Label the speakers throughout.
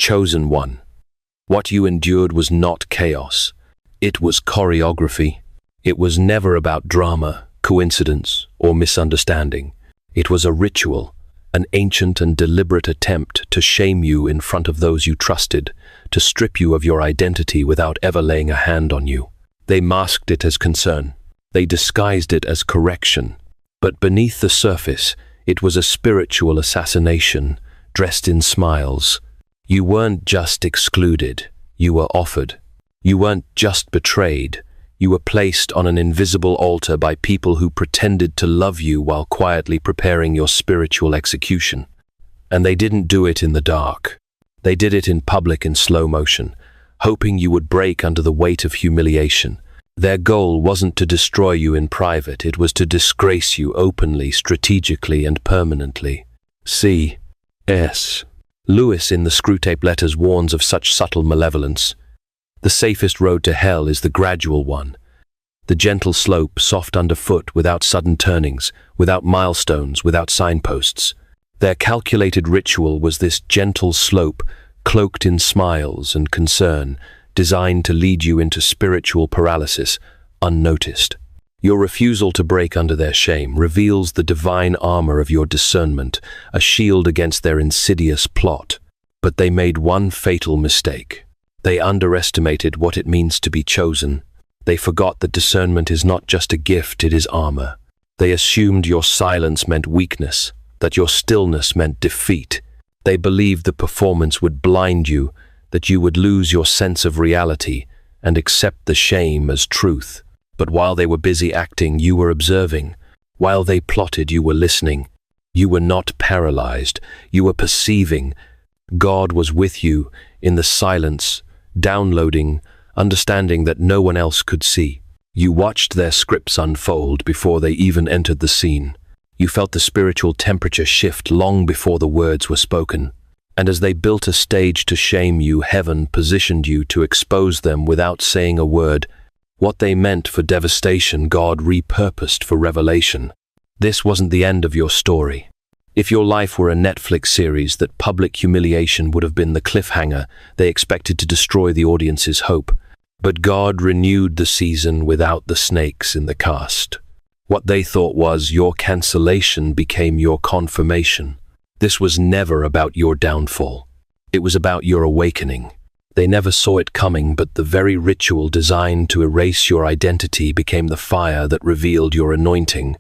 Speaker 1: chosen one. What you endured was not chaos. It was choreography. It was never about drama, coincidence, or misunderstanding. It was a ritual, an ancient and deliberate attempt to shame you in front of those you trusted, to strip you of your identity without ever laying a hand on you. They masked it as concern. They disguised it as correction. But beneath the surface, it was a spiritual assassination, dressed in smiles. You weren't just excluded, you were offered. You weren't just betrayed, you were placed on an invisible altar by people who pretended to love you while quietly preparing your spiritual execution. And they didn't do it in the dark. They did it in public in slow motion, hoping you would break under the weight of humiliation. Their goal wasn't to destroy you in private, it was to disgrace you openly, strategically, and permanently. C.S. Lewis in the Screwtape Letters warns of such subtle malevolence. The safest road to hell is the gradual one. The gentle slope, soft underfoot, without sudden turnings, without milestones, without signposts. Their calculated ritual was this gentle slope, cloaked in smiles and concern, designed to lead you into spiritual paralysis, unnoticed. Your refusal to break under their shame reveals the divine armor of your discernment, a shield against their insidious plot. But they made one fatal mistake. They underestimated what it means to be chosen. They forgot that discernment is not just a gift, it is armor. They assumed your silence meant weakness, that your stillness meant defeat. They believed the performance would blind you, that you would lose your sense of reality and accept the shame as truth. But while they were busy acting, you were observing. While they plotted, you were listening. You were not paralyzed, you were perceiving. God was with you in the silence, downloading, understanding that no one else could see. You watched their scripts unfold before they even entered the scene. You felt the spiritual temperature shift long before the words were spoken. And as they built a stage to shame you, heaven positioned you to expose them without saying a word. What they meant for devastation, God repurposed for revelation. This wasn't the end of your story. If your life were a Netflix series, that public humiliation would have been the cliffhanger they expected to destroy the audience's hope. But God renewed the season without the snakes in the cast. What they thought was your cancellation became your confirmation. This was never about your downfall. It was about your awakening. They never saw it coming, but the very ritual designed to erase your identity became the fire that revealed your anointing.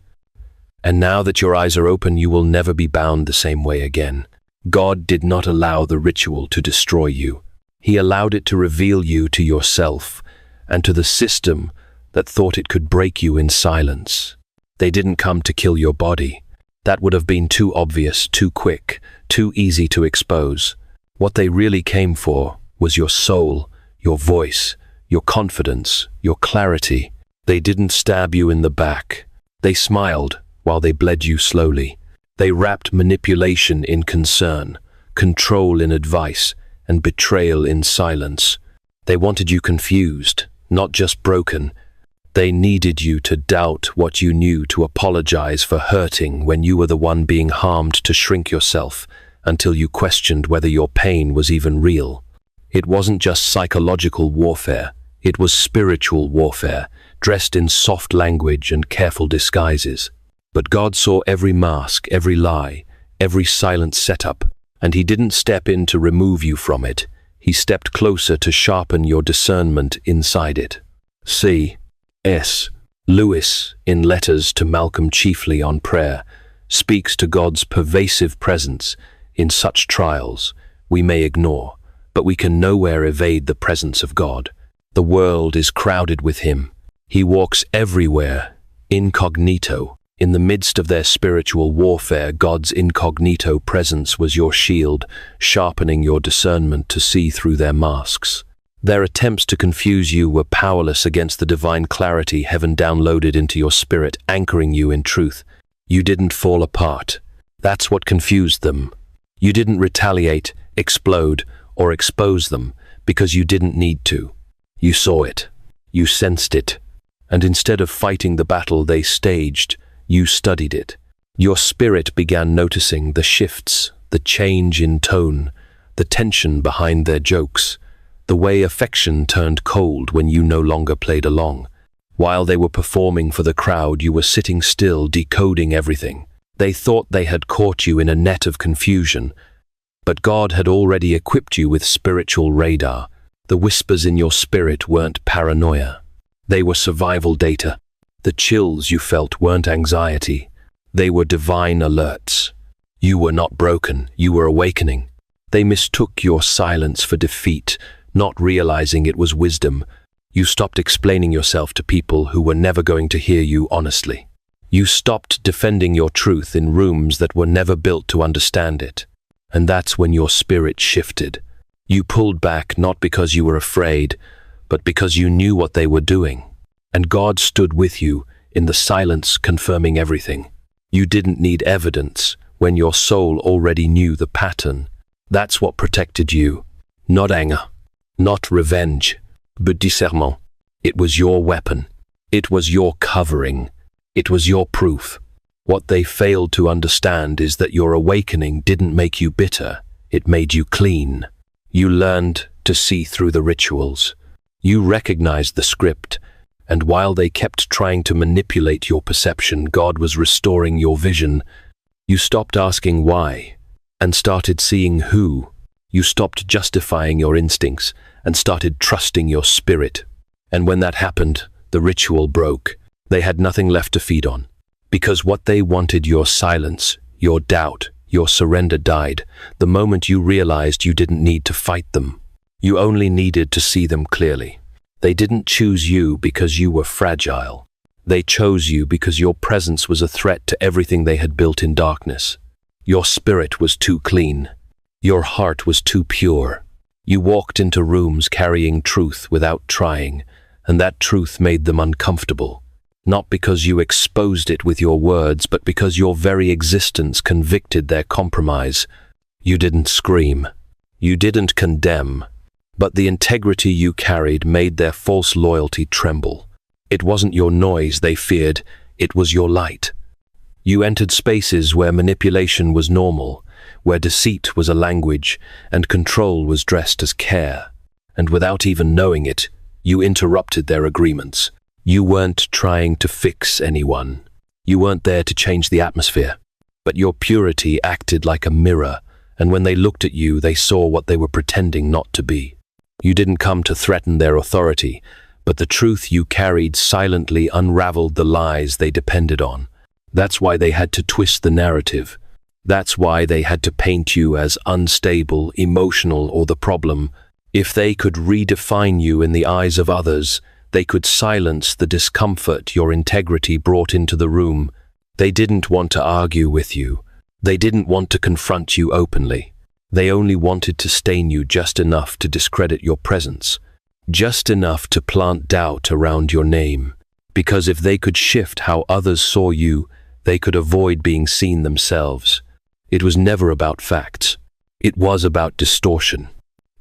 Speaker 1: And now that your eyes are open, you will never be bound the same way again. God did not allow the ritual to destroy you. He allowed it to reveal you to yourself and to the system that thought it could break you in silence. They didn't come to kill your body. That would have been too obvious, too quick, too easy to expose. What they really came for was your soul, your voice, your confidence, your clarity. They didn't stab you in the back. They smiled while they bled you slowly. They wrapped manipulation in concern, control in advice, and betrayal in silence. They wanted you confused, not just broken. They needed you to doubt what you knew, to apologize for hurting when you were the one being harmed, to shrink yourself until you questioned whether your pain was even real. It wasn't just psychological warfare, it was spiritual warfare, dressed in soft language and careful disguises. But God saw every mask, every lie, every silent setup, and He didn't step in to remove you from it. He stepped closer to sharpen your discernment inside it. C.S. Lewis, in Letters to Malcolm Chiefly on Prayer, speaks to God's pervasive presence in such trials we may ignore, but we can nowhere evade the presence of God. The world is crowded with Him. He walks everywhere, incognito. In the midst of their spiritual warfare, God's incognito presence was your shield, sharpening your discernment to see through their masks. Their attempts to confuse you were powerless against the divine clarity heaven downloaded into your spirit, anchoring you in truth. You didn't fall apart. That's what confused them. You didn't retaliate, explode, or expose them because you didn't need to. You saw it. You sensed it. And instead of fighting the battle they staged, you studied it. Your spirit began noticing the shifts, the change in tone, the tension behind their jokes, the way affection turned cold when you no longer played along. While they were performing for the crowd, you were sitting still, decoding everything. They thought they had caught you in a net of confusion, but God had already equipped you with spiritual radar. The whispers in your spirit weren't paranoia. They were survival data. The chills you felt weren't anxiety. They were divine alerts. You were not broken, you were awakening. They mistook your silence for defeat, not realizing it was wisdom. You stopped explaining yourself to people who were never going to hear you honestly. You stopped defending your truth in rooms that were never built to understand it. And that's when your spirit shifted. You pulled back not because you were afraid, but because you knew what they were doing. And God stood with you in the silence, confirming everything. You didn't need evidence when your soul already knew the pattern. That's what protected you. Not anger, not revenge, but discernment. It was your weapon. It was your covering. It was your proof. What they failed to understand is that your awakening didn't make you bitter. It made you clean. You learned to see through the rituals. You recognized the script, and while they kept trying to manipulate your perception, God was restoring your vision. You stopped asking why, and started seeing who. You stopped justifying your instincts, and started trusting your spirit. And when that happened, the ritual broke. They had nothing left to feed on. Because what they wanted, your silence, your doubt, your surrender, died the moment you realized you didn't need to fight them. You only needed to see them clearly. They didn't choose you because you were fragile. They chose you because your presence was a threat to everything they had built in darkness. Your spirit was too clean. Your heart was too pure. You walked into rooms carrying truth without trying, and that truth made them uncomfortable. Not because you exposed it with your words, but because your very existence convicted their compromise. You didn't scream. You didn't condemn. But the integrity you carried made their false loyalty tremble. It wasn't your noise they feared, it was your light. You entered spaces where manipulation was normal, where deceit was a language, and control was dressed as care. And without even knowing it, you interrupted their agreements. You weren't trying to fix anyone. You weren't there to change the atmosphere. But your purity acted like a mirror, and when they looked at you, they saw what they were pretending not to be. You didn't come to threaten their authority, but the truth you carried silently unraveled the lies they depended on. That's why they had to twist the narrative. That's why they had to paint you as unstable, emotional, or the problem. If they could redefine you in the eyes of others, they could silence the discomfort your integrity brought into the room. They didn't want to argue with you. They didn't want to confront you openly. They only wanted to stain you just enough to discredit your presence, just enough to plant doubt around your name. Because if they could shift how others saw you, they could avoid being seen themselves. It was never about facts. It was about distortion.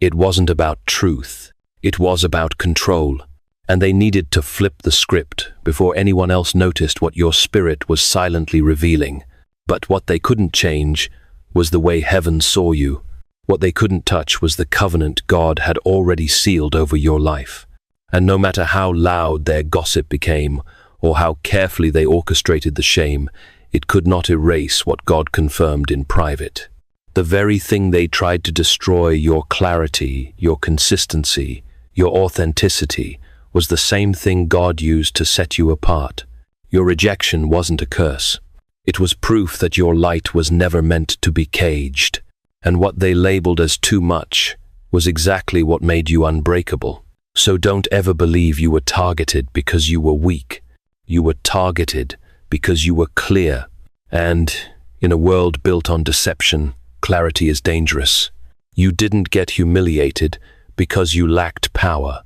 Speaker 1: It wasn't about truth. It was about control. And they needed to flip the script before anyone else noticed what your spirit was silently revealing. But what they couldn't change was the way heaven saw you. What they couldn't touch was the covenant God had already sealed over your life. And no matter how loud their gossip became, or how carefully they orchestrated the shame, it could not erase what God confirmed in private. The very thing they tried to destroy, your clarity, your consistency, your authenticity, was the same thing God used to set you apart. Your rejection wasn't a curse. It was proof that your light was never meant to be caged. And what they labeled as too much was exactly what made you unbreakable. So don't ever believe you were targeted because you were weak. You were targeted because you were clear. And in a world built on deception, clarity is dangerous. You didn't get humiliated because you lacked power.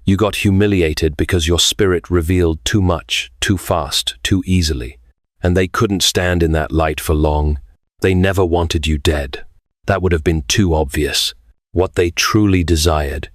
Speaker 1: You got humiliated because your spirit revealed too much, too fast, too easily. And they couldn't stand in that light for long. They never wanted you dead. That would have been too obvious. What they truly desired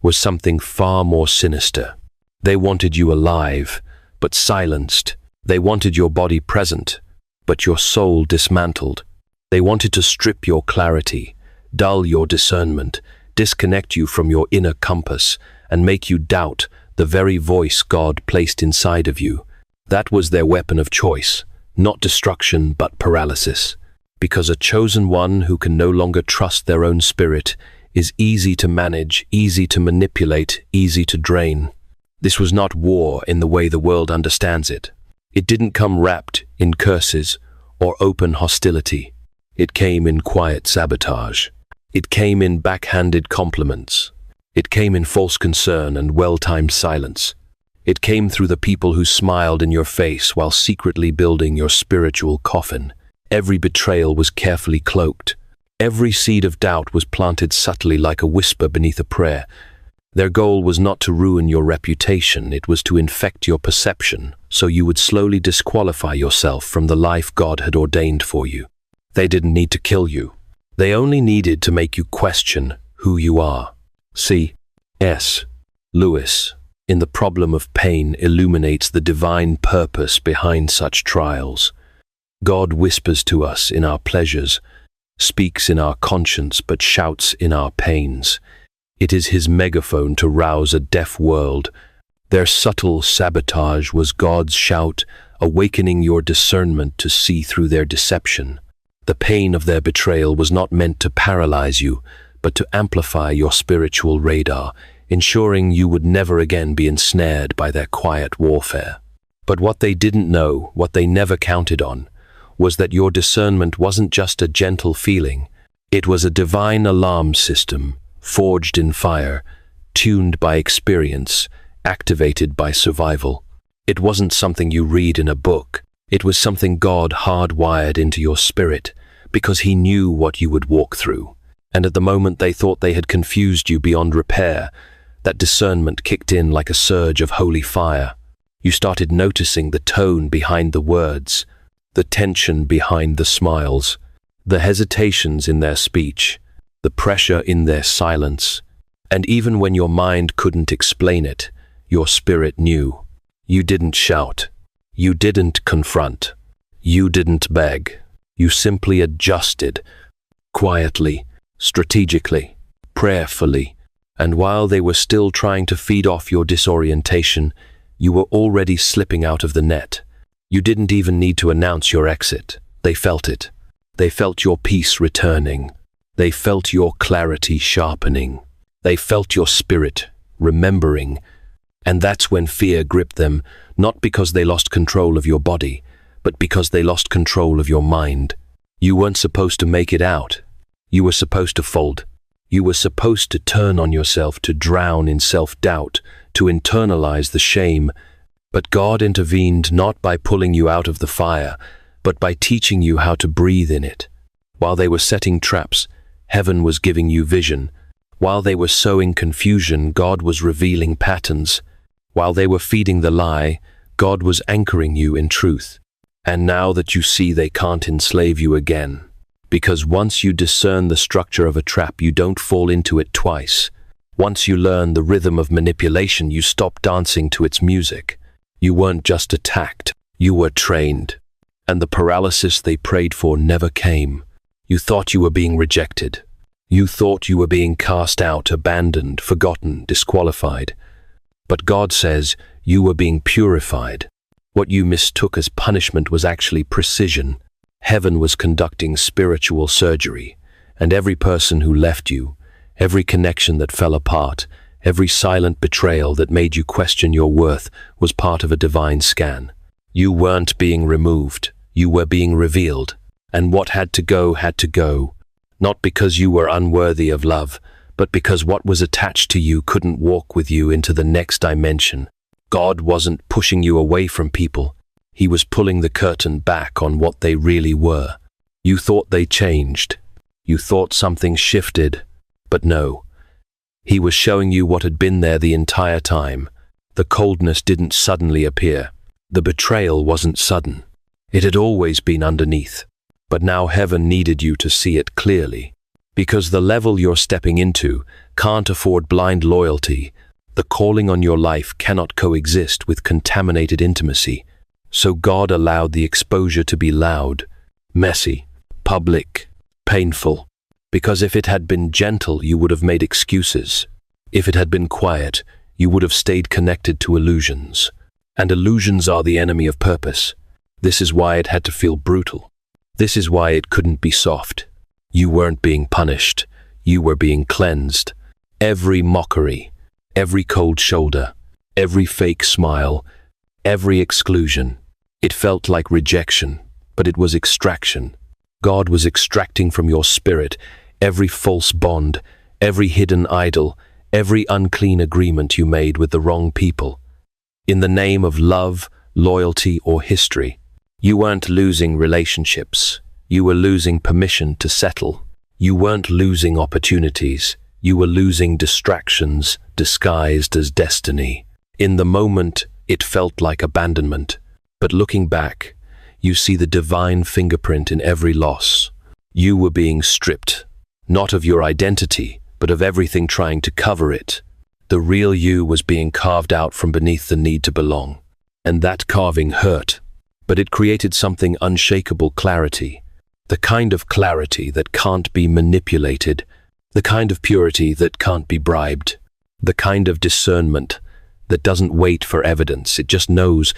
Speaker 1: was something far more sinister. They wanted you alive, but silenced. They wanted your body present, but your soul dismantled. They wanted to strip your clarity, dull your discernment, disconnect you from your inner compass, and make you doubt the very voice God placed inside of you. That was their weapon of choice, not destruction but paralysis. Because a chosen one who can no longer trust their own spirit is easy to manage, easy to manipulate, easy to drain. This was not war in the way the world understands it. It didn't come wrapped in curses or open hostility. It came in quiet sabotage. It came in backhanded compliments. It came in false concern and well-timed silence. It came through the people who smiled in your face while secretly building your spiritual coffin. Every betrayal was carefully cloaked. Every seed of doubt was planted subtly like a whisper beneath a prayer. Their goal was not to ruin your reputation, it was to infect your perception, so you would slowly disqualify yourself from the life God had ordained for you. They didn't need to kill you. They only needed to make you question who you are. C.S. Lewis, in The Problem of Pain, illuminates the divine purpose behind such trials. God whispers to us in our pleasures, speaks in our conscience, but shouts in our pains. It is his megaphone to rouse a deaf world. Their subtle sabotage was God's shout, awakening your discernment to see through their deception. The pain of their betrayal was not meant to paralyze you, but to amplify your spiritual radar, ensuring you would never again be ensnared by their quiet warfare. But what they didn't know, what they never counted on, was that your discernment wasn't just a gentle feeling. It was a divine alarm system, forged in fire, tuned by experience, activated by survival. It wasn't something you read in a book. It was something God hardwired into your spirit, because he knew what you would walk through. And at the moment they thought they had confused you beyond repair, that discernment kicked in like a surge of holy fire. You started noticing the tone behind the words, the tension behind the smiles, the hesitations in their speech, the pressure in their silence. And even when your mind couldn't explain it, your spirit knew. You didn't shout. You didn't confront. You didn't beg. You simply adjusted, quietly, strategically, prayerfully. And while they were still trying to feed off your disorientation, you were already slipping out of the net. You didn't even need to announce your exit. They felt it. They felt your peace returning. They felt your clarity sharpening. They felt your spirit remembering. And that's when fear gripped them, not because they lost control of your body, but because they lost control of your mind. You weren't supposed to make it out. You were supposed to fold. You were supposed to turn on yourself, to drown in self-doubt, to internalize the shame. But God intervened not by pulling you out of the fire, but by teaching you how to breathe in it. While they were setting traps, heaven was giving you vision. While they were sowing confusion, God was revealing patterns. While they were feeding the lie, God was anchoring you in truth. And now that you see they can't enslave you again, because once you discern the structure of a trap, you don't fall into it twice. Once you learn the rhythm of manipulation, you stop dancing to its music. You weren't just attacked, you were trained. And the paralysis they prayed for never came. You thought you were being rejected. You thought you were being cast out, abandoned, forgotten, disqualified. But God says you were being purified. What you mistook as punishment was actually precision. Heaven was conducting spiritual surgery, and every person who left you, every connection that fell apart, every silent betrayal that made you question your worth was part of a divine scan. You weren't being removed, you were being revealed, and what had to go, not because you were unworthy of love, but because what was attached to you couldn't walk with you into the next dimension. God wasn't pushing you away from people. He was pulling the curtain back on what they really were. You thought they changed. You thought something shifted. But no. He was showing you what had been there the entire time. The coldness didn't suddenly appear. The betrayal wasn't sudden. It had always been underneath. But now heaven needed you to see it clearly. Because the level you're stepping into can't afford blind loyalty. The calling on your life cannot coexist with contaminated intimacy. So God allowed the exposure to be loud, messy, public, painful. Because if it had been gentle, you would have made excuses. If it had been quiet, you would have stayed connected to illusions. And illusions are the enemy of purpose. This is why it had to feel brutal. This is why it couldn't be soft. You weren't being punished. You were being cleansed. Every mockery, every cold shoulder, every fake smile, every exclusion. It felt like rejection, but it was extraction. God was extracting from your spirit every false bond, every hidden idol, every unclean agreement you made with the wrong people. In the name of love, loyalty, or history, you weren't losing relationships. You were losing permission to settle. You weren't losing opportunities. You were losing distractions disguised as destiny. In the moment, it felt like abandonment. But looking back, you see the divine fingerprint in every loss. You were being stripped, not of your identity, but of everything trying to cover it. The real you was being carved out from beneath the need to belong. And that carving hurt, but it created something unshakable: clarity. The kind of clarity that can't be manipulated, the kind of purity that can't be bribed, the kind of discernment that doesn't wait for evidence, it just knows.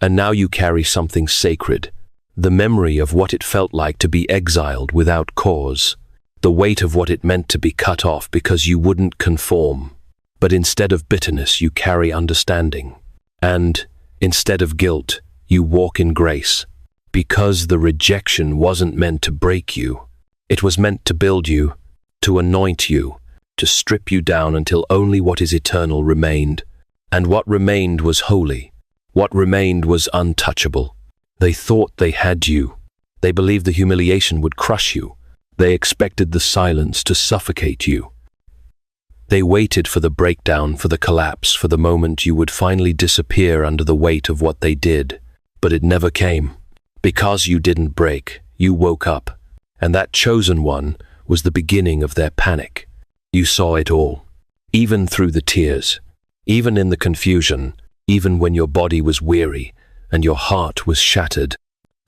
Speaker 1: And now you carry something sacred, the memory of what it felt like to be exiled without cause, the weight of what it meant to be cut off because you wouldn't conform. But instead of bitterness, you carry understanding. And instead of guilt, you walk in grace. Because the rejection wasn't meant to break you. It was meant to build you, to anoint you, to strip you down until only what is eternal remained. And what remained was holy. What remained was untouchable. They thought they had you. They believed the humiliation would crush you. They expected the silence to suffocate you. They waited for the breakdown, for the collapse, for the moment you would finally disappear under the weight of what they did. But it never came. Because you didn't break, you woke up. And that chosen one was the beginning of their panic. You saw it all. Even through the tears. Even in the confusion. Even when your body was weary and your heart was shattered.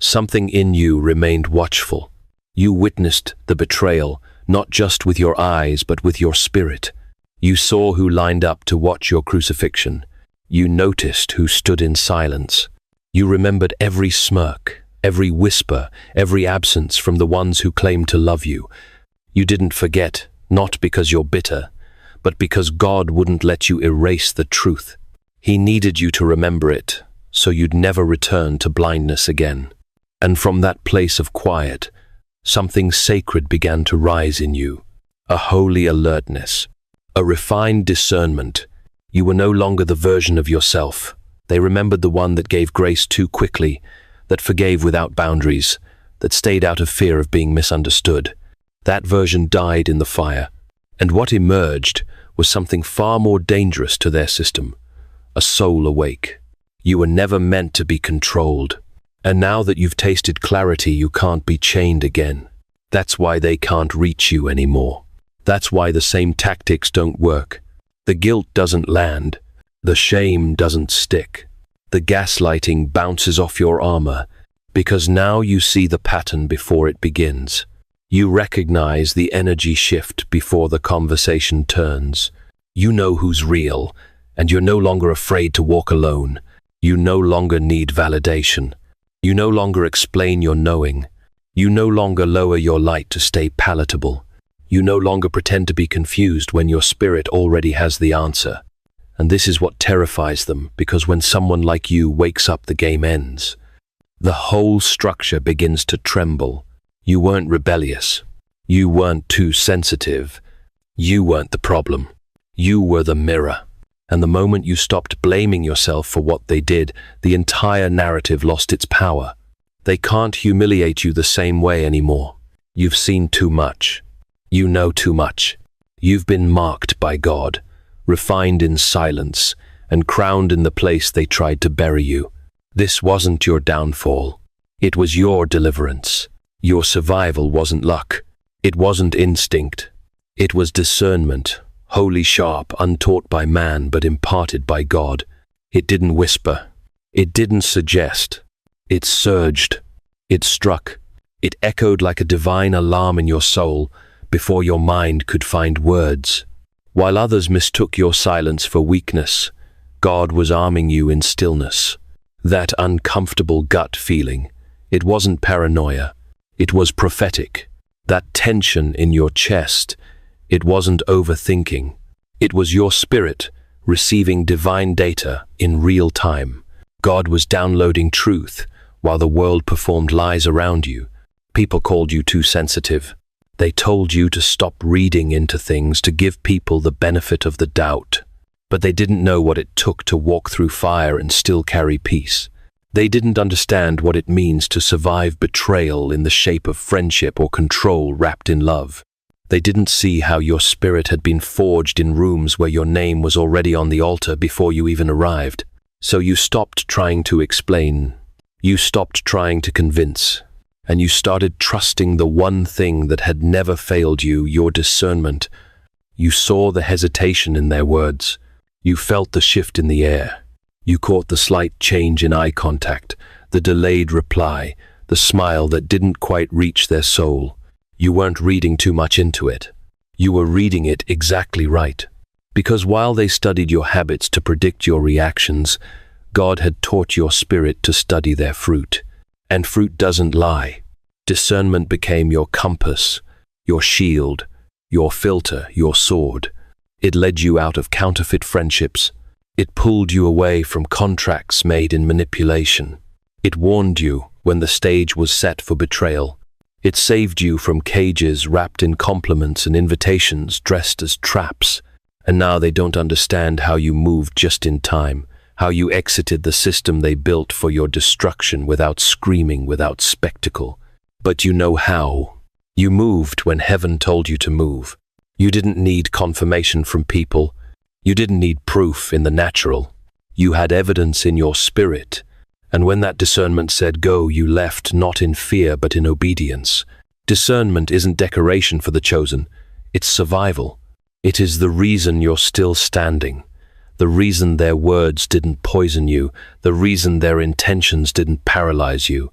Speaker 1: Something in you remained watchful. You witnessed the betrayal, not just with your eyes, but with your spirit. You saw who lined up to watch your crucifixion. You noticed who stood in silence. You remembered every smirk, every whisper, every absence from the ones who claimed to love you. You didn't forget, not because you're bitter, but because God wouldn't let you erase the truth. He needed you to remember it, so you'd never return to blindness again. And from that place of quiet, something sacred began to rise in you, a holy alertness, a refined discernment. You were no longer the version of yourself. They remembered the one that gave grace too quickly, that forgave without boundaries, that stayed out of fear of being misunderstood. That version died in the fire, and what emerged was something far more dangerous to their system, a soul awake. You were never meant to be controlled, and now that you've tasted clarity, you can't be chained again. That's why they can't reach you anymore. That's why the same tactics don't work. The guilt doesn't land. The shame doesn't stick. The gaslighting bounces off your armor, because now you see the pattern before it begins. You recognize the energy shift before the conversation turns. You know who's real, and you're no longer afraid to walk alone. You no longer need validation. You no longer explain your knowing. You no longer lower your light to stay palatable. You no longer pretend to be confused when your spirit already has the answer. And this is what terrifies them, because when someone like you wakes up, the game ends. The whole structure begins to tremble. You weren't rebellious. You weren't too sensitive. You weren't the problem. You were the mirror. And the moment you stopped blaming yourself for what they did, the entire narrative lost its power. They can't humiliate you the same way anymore. You've seen too much. You know too much. You've been marked by God, refined in silence, and crowned in the place they tried to bury you. This wasn't your downfall. It was your deliverance. Your survival wasn't luck. It wasn't instinct. It was discernment, wholly sharp, untaught by man but imparted by God. It didn't whisper. It didn't suggest. It surged. It struck. It echoed like a divine alarm in your soul, before your mind could find words. While others mistook your silence for weakness, God was arming you in stillness. That uncomfortable gut feeling, it wasn't paranoia, it was prophetic. That tension in your chest, it wasn't overthinking. It was your spirit receiving divine data in real time. God was downloading truth while the world performed lies around you. People called you too sensitive. They told you to stop reading into things, to give people the benefit of the doubt. But they didn't know what it took to walk through fire and still carry peace. They didn't understand what it means to survive betrayal in the shape of friendship or control wrapped in love. They didn't see how your spirit had been forged in rooms where your name was already on the altar before you even arrived. So you stopped trying to explain. You stopped trying to convince. And you started trusting the one thing that had never failed you, your discernment. You saw the hesitation in their words. You felt the shift in the air. You caught the slight change in eye contact, the delayed reply, the smile that didn't quite reach their soul. You weren't reading too much into it. You were reading it exactly right. Because while they studied your habits to predict your reactions, God had taught your spirit to study their fruit. And fruit doesn't lie. Discernment became your compass, your shield, your filter, your sword. It led you out of counterfeit friendships. It pulled you away from contracts made in manipulation. It warned you when the stage was set for betrayal. It saved you from cages wrapped in compliments and invitations dressed as traps. And now they don't understand how you moved just in time, how you exited the system they built for your destruction without screaming, without spectacle. But you know how. You moved when heaven told you to move. You didn't need confirmation from people. You didn't need proof in the natural. You had evidence in your spirit. And when that discernment said go, you left not in fear but in obedience. Discernment isn't decoration for the chosen. It's survival. It is the reason you're still standing. The reason their words didn't poison you. The reason their intentions didn't paralyze you.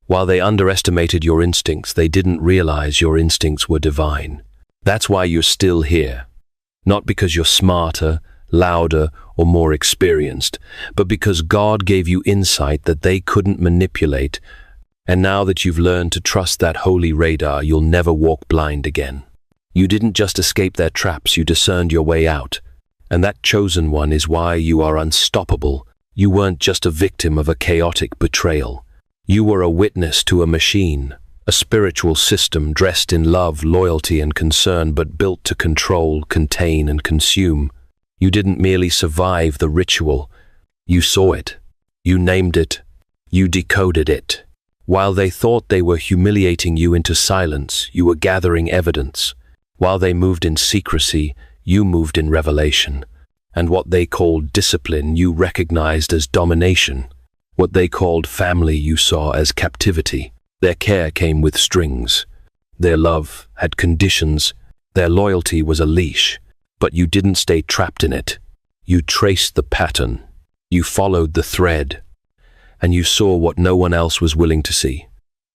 Speaker 1: While they underestimated your instincts, they didn't realize your instincts were divine. That's why you're still here. Not because you're smarter, louder, or more experienced, but because God gave you insight that they couldn't manipulate. And now that you've learned to trust that holy radar, you'll never walk blind again. You didn't just escape their traps, you discerned your way out. And that chosen one is why you are unstoppable. You weren't just a victim of a chaotic betrayal. You were a witness to a machine, a spiritual system dressed in love, loyalty, and concern, but built to control, contain, and consume. You didn't merely survive the ritual. You saw it. You named it. You decoded it. While they thought they were humiliating you into silence, you were gathering evidence. While they moved in secrecy, you moved in revelation. And what they called discipline, you recognized as domination. What they called family, you saw as captivity. Their care came with strings. Their love had conditions. Their loyalty was a leash. But you didn't stay trapped in it. You traced the pattern. You followed the thread. And you saw what no one else was willing to see.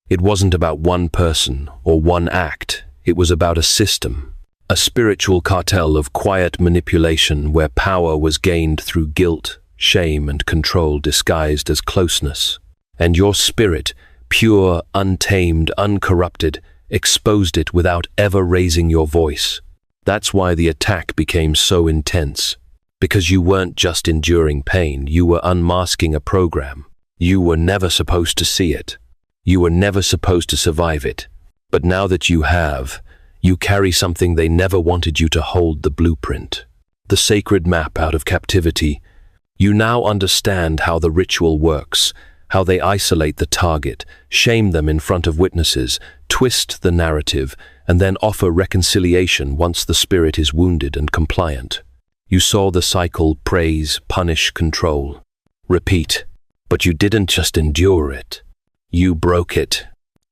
Speaker 1: It wasn't about one person or one act. It was about a system. A spiritual cartel of quiet manipulation where power was gained through guilt, shame, and control disguised as closeness. And your spirit, pure, untamed, uncorrupted, exposed it without ever raising your voice. That's why the attack became so intense. Because you weren't just enduring pain, you were unmasking a program. You were never supposed to see it. You were never supposed to survive it. But now that you have, you carry something they never wanted you to hold: the blueprint, the sacred map out of captivity. You now understand how the ritual works, how they isolate the target, shame them in front of witnesses, twist the narrative, and then offer reconciliation once the spirit is wounded and compliant. You saw the cycle: praise, punish, control, repeat. But you didn't just endure it. You broke it.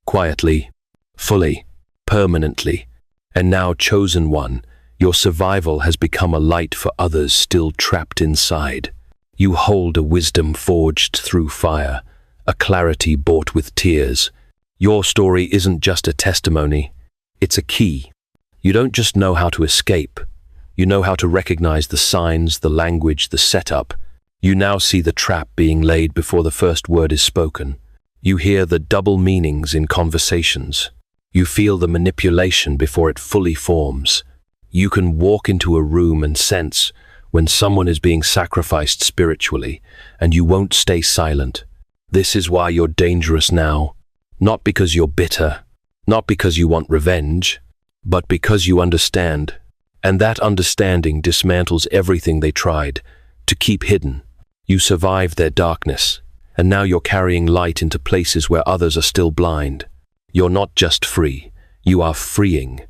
Speaker 1: Quietly, fully, permanently. And now, chosen one, your survival has become a light for others still trapped inside. You hold a wisdom forged through fire, a clarity bought with tears. Your story isn't just a testimony, it's a key. You don't just know how to escape. You know how to recognize the signs, the language, the setup. You now see the trap being laid before the first word is spoken. You hear the double meanings in conversations. You feel the manipulation before it fully forms. You can walk into a room and sense when someone is being sacrificed spiritually, and you won't stay silent. This is why you're dangerous now. Not because you're bitter, not because you want revenge, but because you understand. And that understanding dismantles everything they tried to keep hidden. You survived their darkness, and now you're carrying light into places where others are still blind. You're not just free, you are freeing.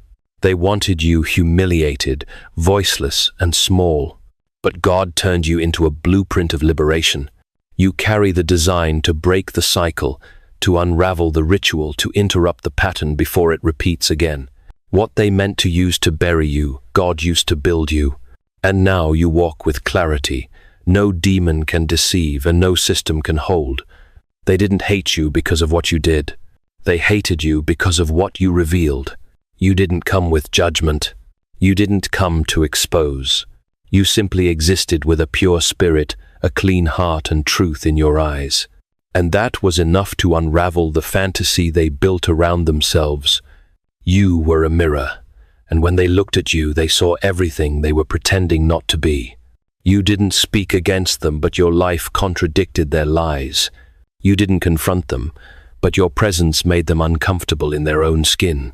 Speaker 1: They wanted you humiliated, voiceless, and small. But God turned you into a blueprint of liberation. You carry the design to break the cycle, to unravel the ritual, to interrupt the pattern before it repeats again. What they meant to use to bury you, God used to build you. And now you walk with clarity. No demon can deceive and no system can hold. They didn't hate you because of what you did. They hated you because of what you revealed. You didn't come with judgment. You didn't come to expose. You simply existed with a pure spirit, a clean heart and truth in your eyes. And that was enough to unravel the fantasy they built around themselves. You were a mirror, and when they looked at you, they saw everything they were pretending not to be. You didn't speak against them, but your life contradicted their lies. You didn't confront them, but your presence made them uncomfortable in their own skin.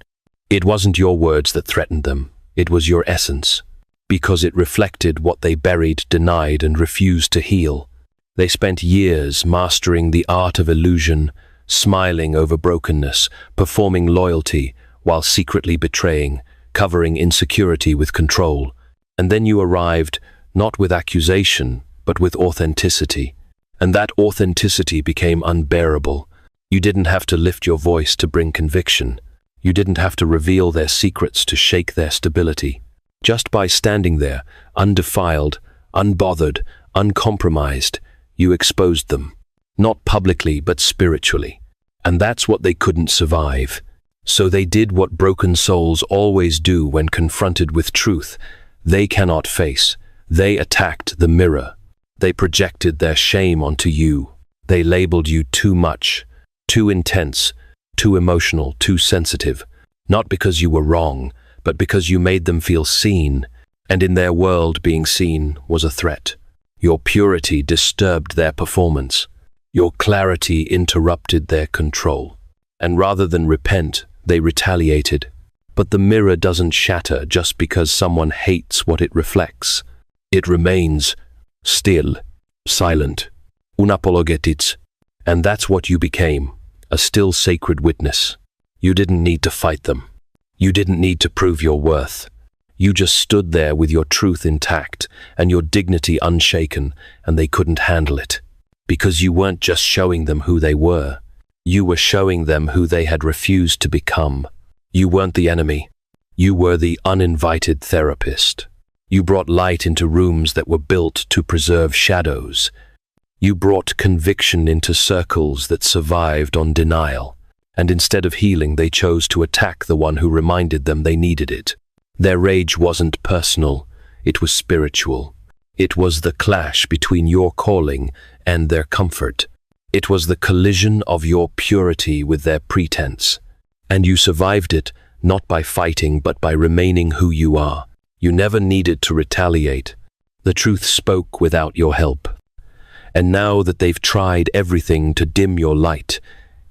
Speaker 1: It wasn't your words that threatened them, it was your essence, because it reflected what they buried, denied, and refused to heal. They spent years mastering the art of illusion, smiling over brokenness, performing loyalty, while secretly betraying, covering insecurity with control. And then you arrived, not with accusation, but with authenticity. And that authenticity became unbearable. You didn't have to lift your voice to bring conviction. You didn't have to reveal their secrets to shake their stability. Just by standing there, undefiled, unbothered, uncompromised, you exposed them. Not publicly, but spiritually. And that's what they couldn't survive. So they did what broken souls always do when confronted with truth they cannot face. They attacked the mirror. They projected their shame onto you. They labeled you too much, too intense, too emotional, too sensitive. Not because you were wrong, but because you made them feel seen, and in their world being seen was a threat. Your purity disturbed their performance. Your clarity interrupted their control. And rather than repent, they retaliated. But the mirror doesn't shatter just because someone hates what it reflects. It remains still, silent, unapologetic. And that's what you became, a still sacred witness. You didn't need to fight them. You didn't need to prove your worth. You just stood there with your truth intact and your dignity unshaken, and they couldn't handle it. Because you weren't just showing them who they were. You were showing them who they had refused to become. You weren't the enemy. You were the uninvited therapist. You brought light into rooms that were built to preserve shadows. You brought conviction into circles that survived on denial. And instead of healing, they chose to attack the one who reminded them they needed it. Their rage wasn't personal, it was spiritual. It was the clash between your calling and their comfort. It was the collision of your purity with their pretense. And you survived it, not by fighting, but by remaining who you are. You never needed to retaliate. The truth spoke without your help. And now that they've tried everything to dim your light,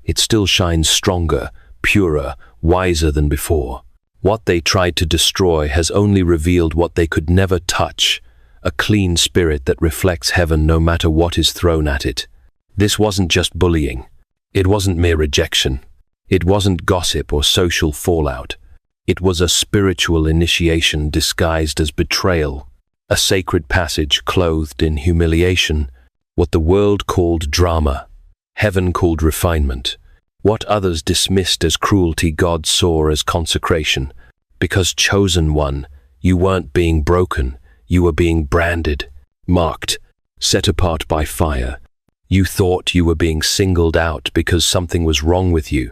Speaker 1: it still shines stronger, purer, wiser than before. What they tried to destroy has only revealed what they could never touch, a clean spirit that reflects heaven no matter what is thrown at it. This wasn't just bullying. It wasn't mere rejection. It wasn't gossip or social fallout. It was a spiritual initiation disguised as betrayal, a sacred passage clothed in humiliation, what the world called drama, heaven called refinement. What others dismissed as cruelty, God saw as consecration. Because chosen one, you weren't being broken, you were being branded, marked, set apart by fire. You thought you were being singled out because something was wrong with you,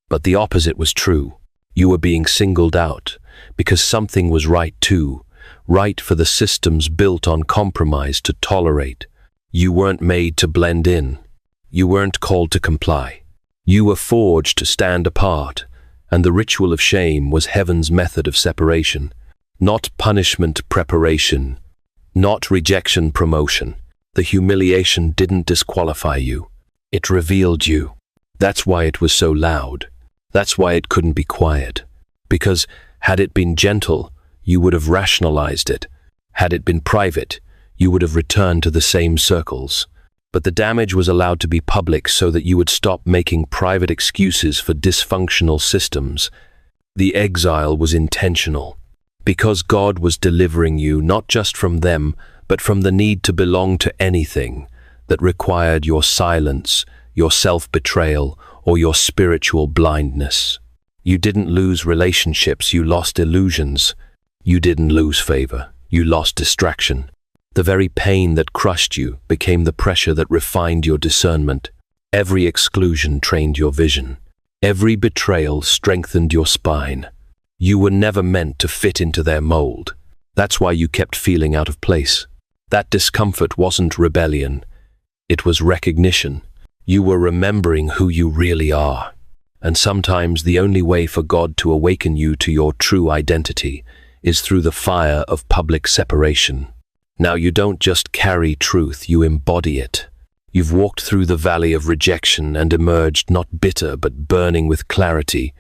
Speaker 1: but the opposite was true. You were being singled out because something was right too, right for the systems built on compromise to tolerate. You weren't made to blend in. You weren't called to comply. You were forged to stand apart, and the ritual of shame was heaven's method of separation. Not punishment preparation, not rejection promotion. The humiliation didn't disqualify you. It revealed you. That's why it was so loud. That's why it couldn't be quiet. Because had it been gentle, you would have rationalized it. Had it been private, you would have returned to the same circles. But the damage was allowed to be public so that you would stop making private excuses for dysfunctional systems. The exile was intentional, because God was delivering you not just from them, but from the need to belong to anything that required your silence, your self-betrayal, or your spiritual blindness. You didn't lose relationships, you lost illusions. You didn't lose favor, you lost distraction. The very pain that crushed you became the pressure that refined your discernment. Every exclusion trained your vision. Every betrayal strengthened your spine. You were never meant to fit into their mold. That's why you kept feeling out of place. That discomfort wasn't rebellion. It was recognition. You were remembering who you really are. And sometimes the only way for God to awaken you to your true identity is through the fire of public separation. Now you don't just carry truth, you embody it. You've walked through the valley of rejection and emerged not bitter but burning with clarity.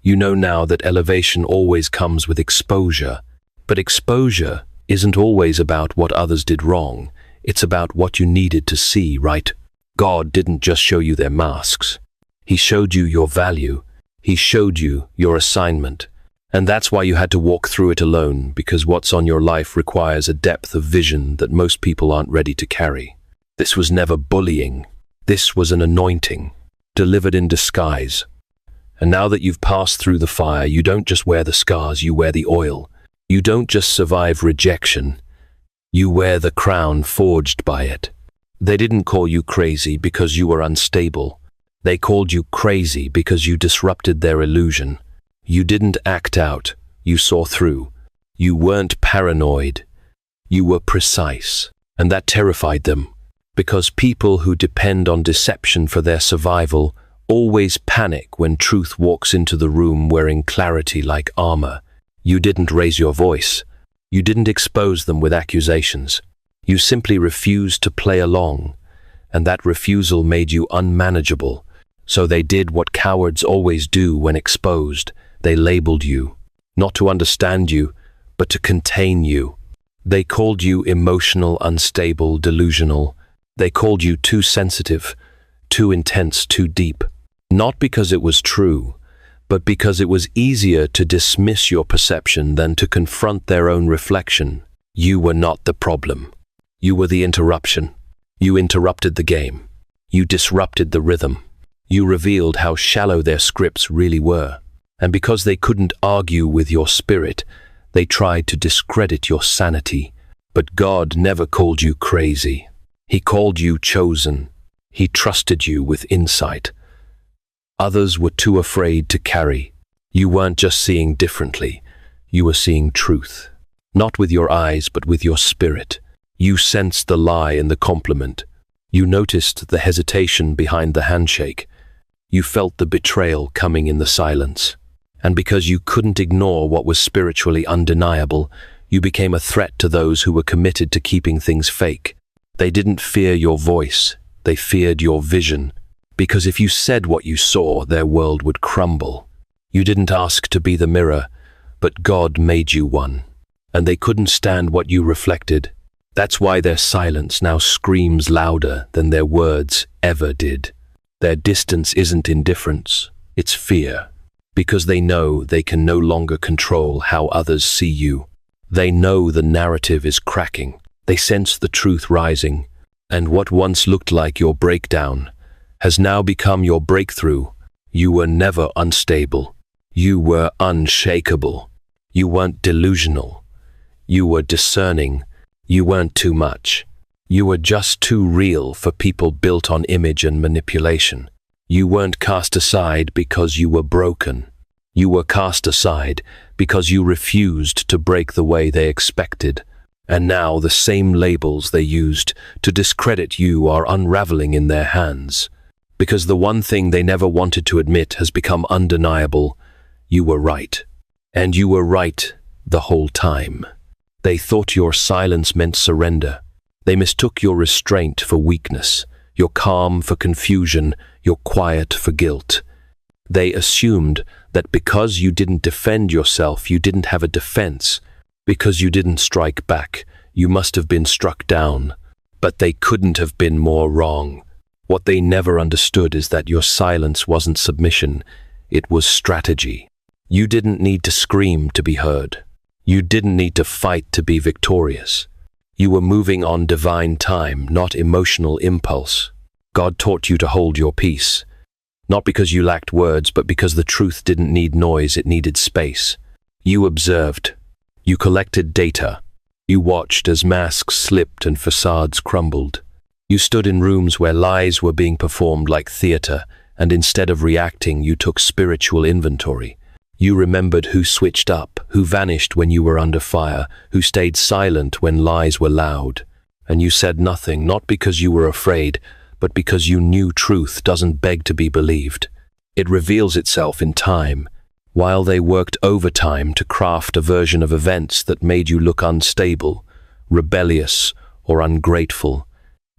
Speaker 1: You know now that elevation always comes with exposure. But exposure isn't always about what others did wrong. It's about what you needed to see, right? God didn't just show you their masks. He showed you your value. He showed you your assignment. And that's why you had to walk through it alone, because what's on your life requires a depth of vision that most people aren't ready to carry. This was never bullying. This was an anointing, delivered in disguise. And now that you've passed through the fire, you don't just wear the scars, you wear the oil. You don't just survive rejection. You wear the crown forged by it. They didn't call you crazy because you were unstable. They called you crazy because you disrupted their illusion. You didn't act out, you saw through. You weren't paranoid. You were precise. And that terrified them, because people who depend on deception for their survival always panic when truth walks into the room wearing clarity like armor. You didn't raise your voice. You didn't expose them with accusations. You simply refused to play along, and that refusal made you unmanageable. So they did what cowards always do when exposed. They labeled you, not to understand you, but to contain you. They called you emotional, unstable, delusional. They called you too sensitive, too intense, too deep. Not because it was true, but because it was easier to dismiss your perception than to confront their own reflection. You were not the problem. You were the interruption. You interrupted the game. You disrupted the rhythm. You revealed how shallow their scripts really were. And because they couldn't argue with your spirit, they tried to discredit your sanity. But God never called you crazy. He called you chosen. He trusted you with insight. Others were too afraid to carry. You weren't just seeing differently. You were seeing truth. Not with your eyes, but with your spirit. You sensed the lie in the compliment. You noticed the hesitation behind the handshake. You felt the betrayal coming in the silence. And because you couldn't ignore what was spiritually undeniable, you became a threat to those who were committed to keeping things fake. They didn't fear your voice, they feared your vision. Because if you said what you saw, their world would crumble. You didn't ask to be the mirror, but God made you one. And they couldn't stand what you reflected. That's why their silence now screams louder than their words ever did. Their distance isn't indifference, it's fear. Because they know they can no longer control how others see you. They know the narrative is cracking. They sense the truth rising. And what once looked like your breakdown has now become your breakthrough. You were never unstable. You were unshakable. You weren't delusional. You were discerning. You weren't too much. You were just too real for people built on image and manipulation. You weren't cast aside because you were broken. You were cast aside because you refused to break the way they expected. And now the same labels they used to discredit you are unraveling in their hands. Because the one thing they never wanted to admit has become undeniable: you were right. And you were right the whole time. They thought your silence meant surrender. They mistook your restraint for weakness, your calm for confusion, your quiet for guilt. They assumed that because you didn't defend yourself, you didn't have a defense. Because you didn't strike back, you must have been struck down. But they couldn't have been more wrong. What they never understood is that your silence wasn't submission, it was strategy. You didn't need to scream to be heard. You didn't need to fight to be victorious. You were moving on divine time, not emotional impulse. God taught you to hold your peace. Not because you lacked words, but because the truth didn't need noise, it needed space. You observed. You collected data. You watched as masks slipped and facades crumbled. You stood in rooms where lies were being performed like theater, and instead of reacting, you took spiritual inventory. You remembered who switched up, who vanished when you were under fire, who stayed silent when lies were loud. And you said nothing, not because you were afraid, but because you knew truth doesn't beg to be believed. It reveals itself in time. While they worked overtime to craft a version of events that made you look unstable, rebellious, or ungrateful,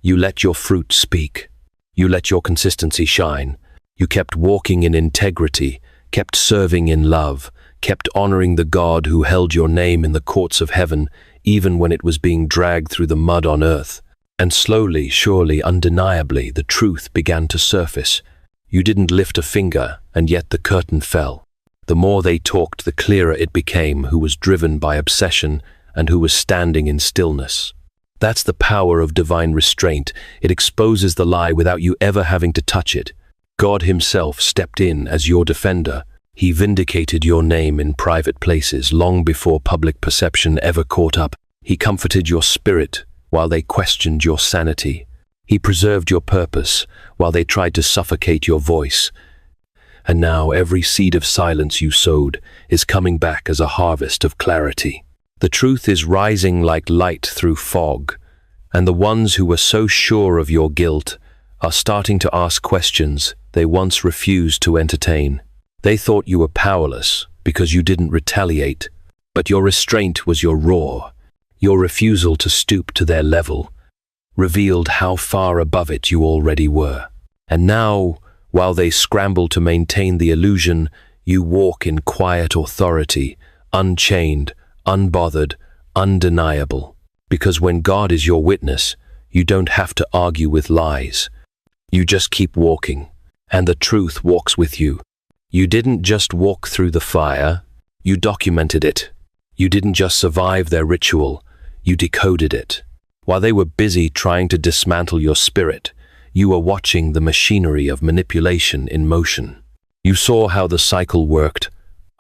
Speaker 1: you let your fruit speak. You let your consistency shine. You kept walking in integrity, kept serving in love, kept honoring the God who held your name in the courts of heaven, even when it was being dragged through the mud on earth. And slowly, surely, undeniably, the truth began to surface. You didn't lift a finger, and yet the curtain fell. The more they talked, the clearer it became who was driven by obsession and who was standing in stillness. That's the power of divine restraint. It exposes the lie without you ever having to touch it. God himself stepped in as your defender. He vindicated your name in private places long before public perception ever caught up. He comforted your spirit while they questioned your sanity. He preserved your purpose while they tried to suffocate your voice. And now every seed of silence you sowed is coming back as a harvest of clarity. The truth is rising like light through fog, and the ones who were so sure of your guilt are starting to ask questions they once refused to entertain. They thought you were powerless because you didn't retaliate, but your restraint was your roar. Your refusal to stoop to their level revealed how far above it you already were. And now, while they scramble to maintain the illusion, you walk in quiet authority, unchained, unbothered, undeniable. Because when God is your witness, you don't have to argue with lies. You just keep walking, and the truth walks with you. You didn't just walk through the fire, you documented it. You didn't just survive their ritual, you decoded it. While they were busy trying to dismantle your spirit, you were watching the machinery of manipulation in motion. You saw how the cycle worked: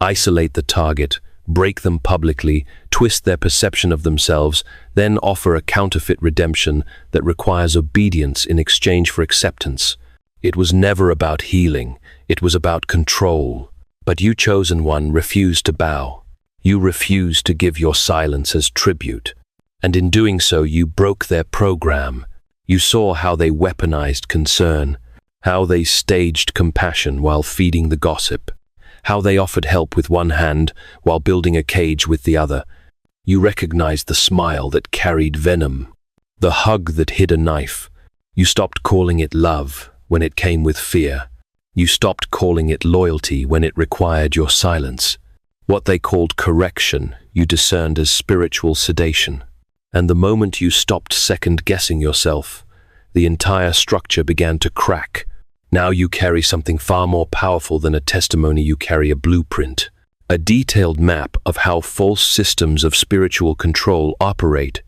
Speaker 1: isolate the target, break them publicly, twist their perception of themselves, then offer a counterfeit redemption that requires obedience in exchange for acceptance. It was never about healing, it was about control. But you, chosen one, refused to bow. You refused to give your silence as tribute. And in doing so, you broke their program. You saw how they weaponized concern, how they staged compassion while feeding the gossip, how they offered help with one hand while building a cage with the other. You recognized the smile that carried venom, the hug that hid a knife. You stopped calling it love when it came with fear. You stopped calling it loyalty when it required your silence. What they called correction, you discerned as spiritual sedation. And the moment you stopped second-guessing yourself, the entire structure began to crack. Now you carry something far more powerful than a testimony. You carry a blueprint, a detailed map of how false systems of spiritual control operate.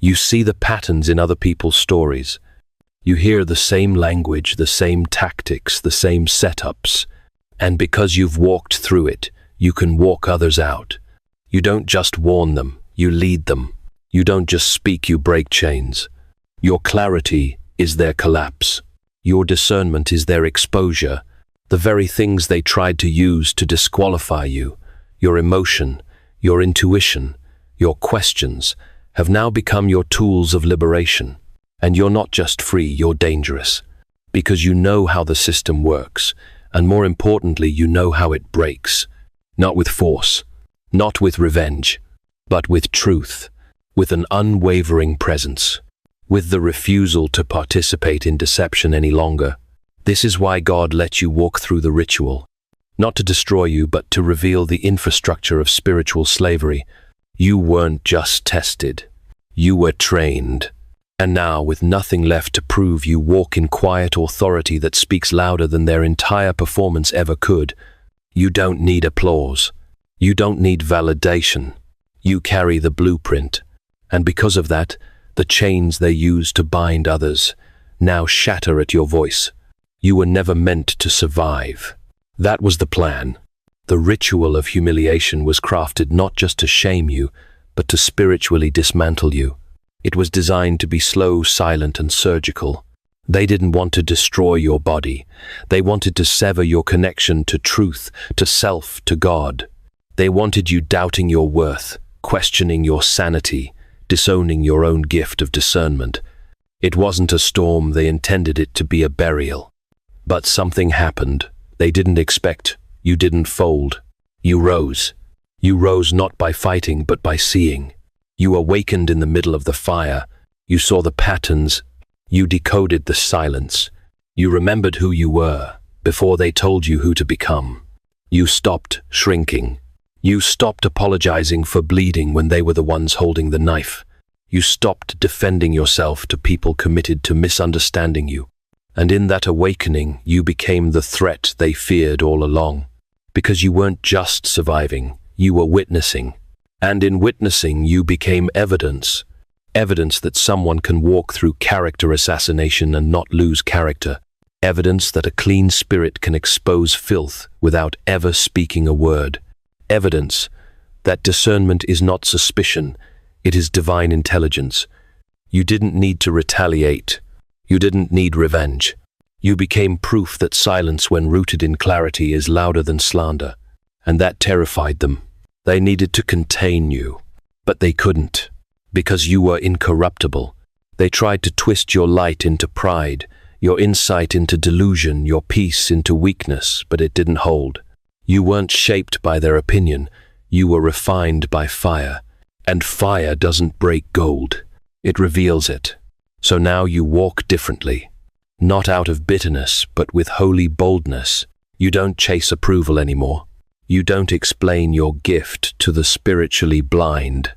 Speaker 1: You see the patterns in other people's stories. You hear the same language, the same tactics, the same setups. And because you've walked through it, you can walk others out. You don't just warn them, you lead them. You don't just speak, you break chains. Your clarity is their collapse. Your discernment is their exposure. The very things they tried to use to disqualify you, your emotion, your intuition, your questions, have now become your tools of liberation. And you're not just free, you're dangerous. Because you know how the system works, and more importantly, you know how it breaks. Not with force, not with revenge, but with truth, with an unwavering presence, with the refusal to participate in deception any longer. This is why God let you walk through the ritual, not to destroy you, but to reveal the infrastructure of spiritual slavery. You weren't just tested, you were trained. And now, with nothing left to prove, you walk in quiet authority that speaks louder than their entire performance ever could. You don't need applause. You don't need validation. You carry the blueprint. And because of that, the chains they use to bind others now shatter at your voice. You were never meant to survive. That was the plan. The ritual of humiliation was crafted not just to shame you, but to spiritually dismantle you. It was designed to be slow, silent, and surgical. They didn't want to destroy your body. They wanted to sever your connection to truth, to self, to God. They wanted you doubting your worth, questioning your sanity, disowning your own gift of discernment. It wasn't a storm, they intended it to be a burial. But something happened. They didn't expect. You didn't fold. You rose. You rose not by fighting, but by seeing. You awakened in the middle of the fire. You saw the patterns. You decoded the silence. You remembered who you were before they told you who to become. You stopped shrinking. You stopped apologizing for bleeding when they were the ones holding the knife. You stopped defending yourself to people committed to misunderstanding you. And in that awakening, you became the threat they feared all along. Because you weren't just surviving, you were witnessing. And in witnessing, you became evidence. Evidence that someone can walk through character assassination and not lose character. Evidence that a clean spirit can expose filth without ever speaking a word. Evidence that discernment is not suspicion, it is divine intelligence. You didn't need to retaliate. You didn't need revenge. You became proof that silence, when rooted in clarity, is louder than slander. And that terrified them. They needed to contain you, but they couldn't, because you were incorruptible. They tried to twist your light into pride, your insight into delusion, your peace into weakness, but it didn't hold. You weren't shaped by their opinion, you were refined by fire. And fire doesn't break gold, it reveals it. So now you walk differently, not out of bitterness, but with holy boldness. You don't chase approval anymore. You don't explain your gift to the spiritually blind.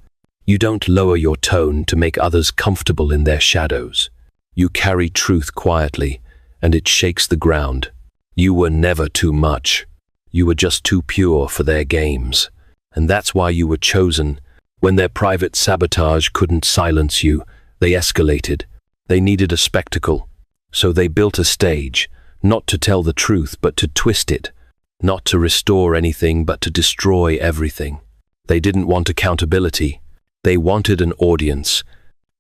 Speaker 1: You don't lower your tone to make others comfortable in their shadows. You carry truth quietly, and it shakes the ground. You were never too much. You were just too pure for their games. And that's why you were chosen. When their private sabotage couldn't silence you, they escalated. They needed a spectacle. So they built a stage, not to tell the truth, but to twist it. Not to restore anything, but to destroy everything. They didn't want accountability. They wanted an audience.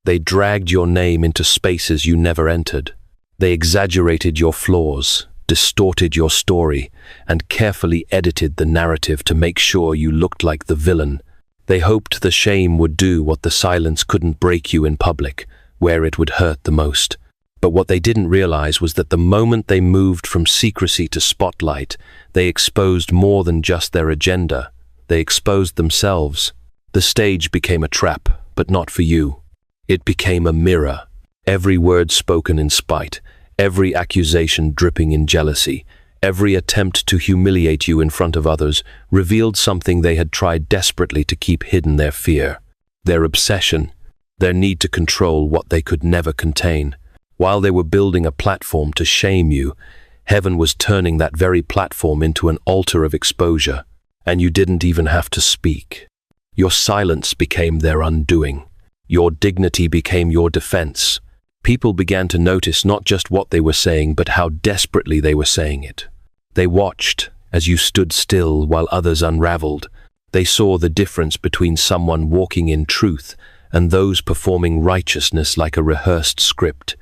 Speaker 1: They dragged your name into spaces you never entered. They exaggerated your flaws, distorted your story, and carefully edited the narrative to make sure you looked like the villain. They hoped the shame would do what the silence couldn't break you in public, where it would hurt the most. But what they didn't realize was that the moment they moved from secrecy to spotlight, they exposed more than just their agenda. They exposed themselves. The stage became a trap, but not for you. It became a mirror. Every word spoken in spite, every accusation dripping in jealousy, every attempt to humiliate you in front of others revealed something they had tried desperately to keep hidden: their fear, their obsession, their need to control what they could never contain. While they were building a platform to shame you, heaven was turning that very platform into an altar of exposure, and you didn't even have to speak. Your silence became their undoing. Your dignity became your defense. People began to notice not just what they were saying, but how desperately they were saying it. They watched as you stood still while others unraveled. They saw the difference between someone walking in truth and those performing righteousness like a rehearsed script.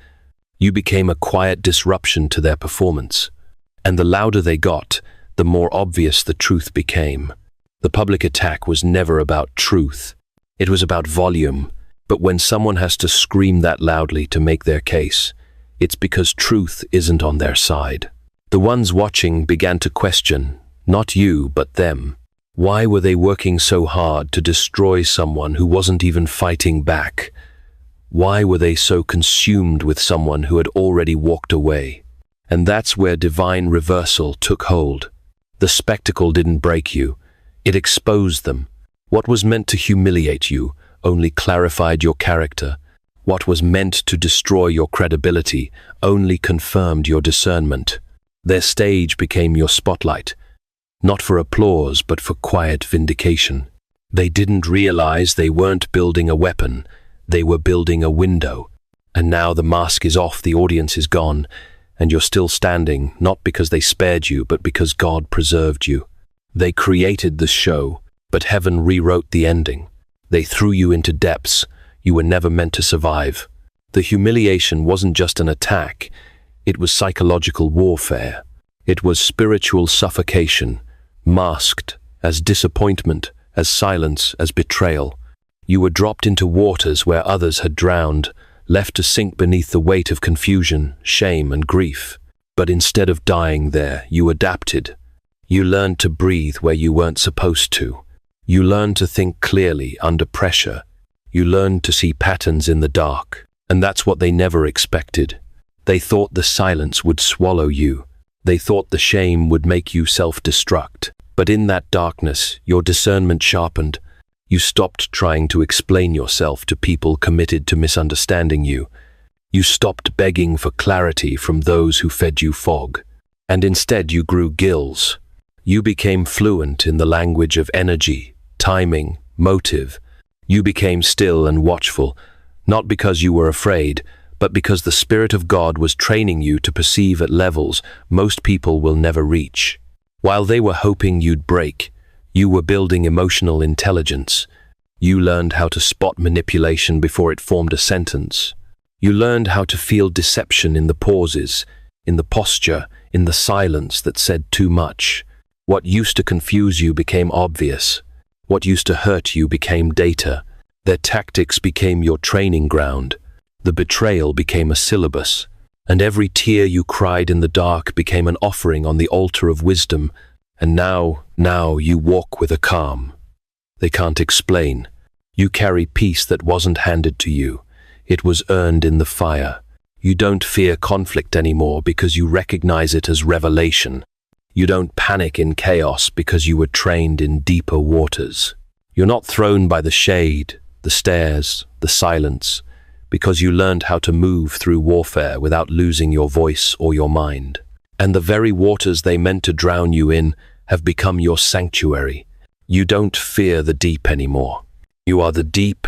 Speaker 1: You became a quiet disruption to their performance. And the louder they got, the more obvious the truth became. The public attack was never about truth. It was about volume. But when someone has to scream that loudly to make their case, it's because truth isn't on their side. The ones watching began to question, not you, but them. Why were they working so hard to destroy someone who wasn't even fighting back? Why were they so consumed with someone who had already walked away? And that's where divine reversal took hold. The spectacle didn't break you. It exposed them. What was meant to humiliate you only clarified your character. What was meant to destroy your credibility only confirmed your discernment. Their stage became your spotlight, not for applause but for quiet vindication. They didn't realize they weren't building a weapon, they were building a window. And now the mask is off, the audience is gone, and you're still standing, not because they spared you, but because God preserved you. They created the show, but heaven rewrote the ending. They threw you into depths you were never meant to survive. The humiliation wasn't just an attack, it was psychological warfare. It was spiritual suffocation, masked as disappointment, as silence, as betrayal. You were dropped into waters where others had drowned, left to sink beneath the weight of confusion, shame, and grief. But instead of dying there, you adapted. You learned to breathe where you weren't supposed to. You learned to think clearly under pressure. You learned to see patterns in the dark. And that's what they never expected. They thought the silence would swallow you. They thought the shame would make you self-destruct. But in that darkness, your discernment sharpened. You stopped trying to explain yourself to people committed to misunderstanding you. You stopped begging for clarity from those who fed you fog. And instead you grew gills. You became fluent in the language of energy, timing, motive. You became still and watchful, not because you were afraid, but because the Spirit of God was training you to perceive at levels most people will never reach. While they were hoping you'd break, you were building emotional intelligence. You learned how to spot manipulation before it formed a sentence. You learned how to feel deception in the pauses, in the posture, in the silence that said too much. What used to confuse you became obvious. What used to hurt you became data. Their tactics became your training ground. The betrayal became a syllabus, and every tear you cried in the dark became an offering on the altar of wisdom. And now you walk with a calm they can't explain. You carry peace that wasn't handed to you. It was earned in the fire. You don't fear conflict anymore because you recognize it as revelation. You don't panic in chaos because you were trained in deeper waters. You're not thrown by the shade, the stares, the silence, because you learned how to move through warfare without losing your voice or your mind. And the very waters they meant to drown you in have become your sanctuary. You don't fear the deep anymore. You are the deep.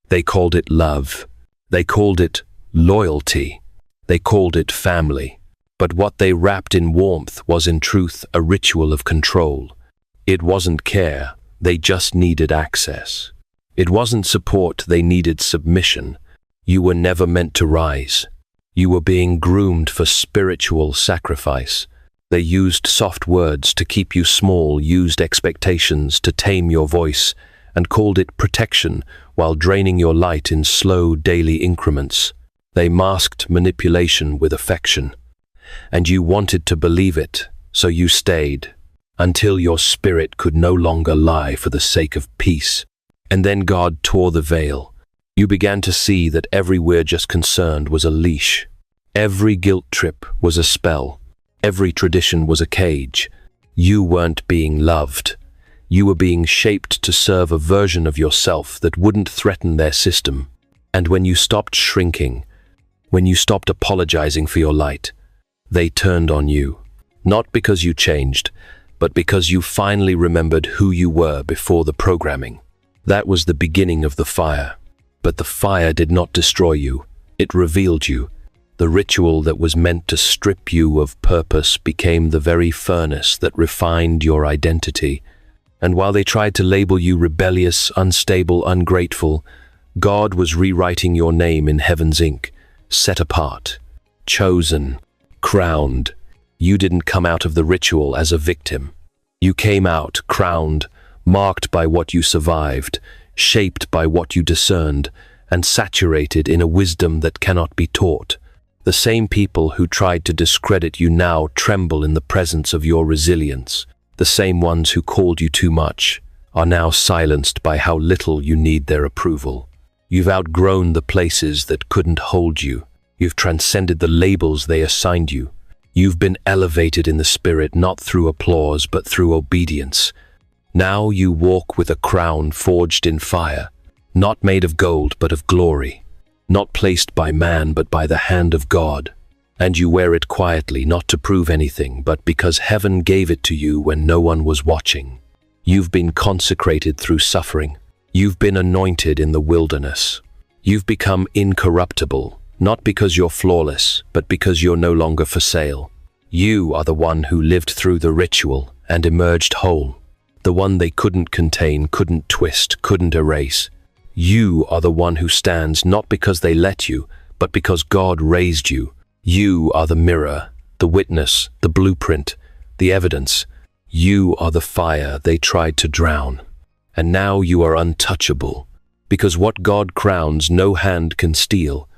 Speaker 1: They called it love. They called it loyalty. They called it family. But what they wrapped in warmth was in truth a ritual of control. It wasn't care, they just needed access. It wasn't support, they needed submission. You were never meant to rise. You were being groomed for spiritual sacrifice. They used soft words to keep you small, used expectations to tame your voice, and called it protection while draining your light in slow daily increments. They masked manipulation with affection. And you wanted to believe it, so you stayed, until your spirit could no longer lie for the sake of peace. And then God tore the veil. You began to see that every "we're just concerned" was a leash. Every guilt trip was a spell. Every tradition was a cage. You weren't being loved. You were being shaped to serve a version of yourself that wouldn't threaten their system. And when you stopped shrinking, when you stopped apologizing for your light, they turned on you. Not because you changed, but because you finally remembered who you were before the programming. That was the beginning of the fire. But the fire did not destroy you. It revealed you. The ritual that was meant to strip you of purpose became the very furnace that refined your identity. And while they tried to label you rebellious, unstable, ungrateful, God was rewriting your name in heaven's ink, set apart, chosen, crowned. You didn't come out of the ritual as a victim. You came out crowned, marked by what you survived, shaped by what you discerned, and saturated in a wisdom that cannot be taught. The same people who tried to discredit you now tremble in the presence of your resilience. The same ones who called you too much are now silenced by how little you need their approval. You've outgrown the places that couldn't hold you. You've transcended the labels they assigned you. You've been elevated in the spirit, not through applause, but through obedience. Now you walk with a crown forged in fire, not made of gold, but of glory, not placed by man, but by the hand of God. And you wear it quietly, not to prove anything, but because heaven gave it to you when no one was watching. You've been consecrated through suffering. You've been anointed in the wilderness. You've become incorruptible, not because you're flawless, but because you're no longer for sale. You are the one who lived through the ritual and emerged whole. The one they couldn't contain, couldn't twist, couldn't erase. You are the one who stands not because they let you, but because God raised you. You are the mirror, the witness, the blueprint, the evidence. You are the fire they tried to drown. And now you are untouchable, because what God crowns no hand can steal.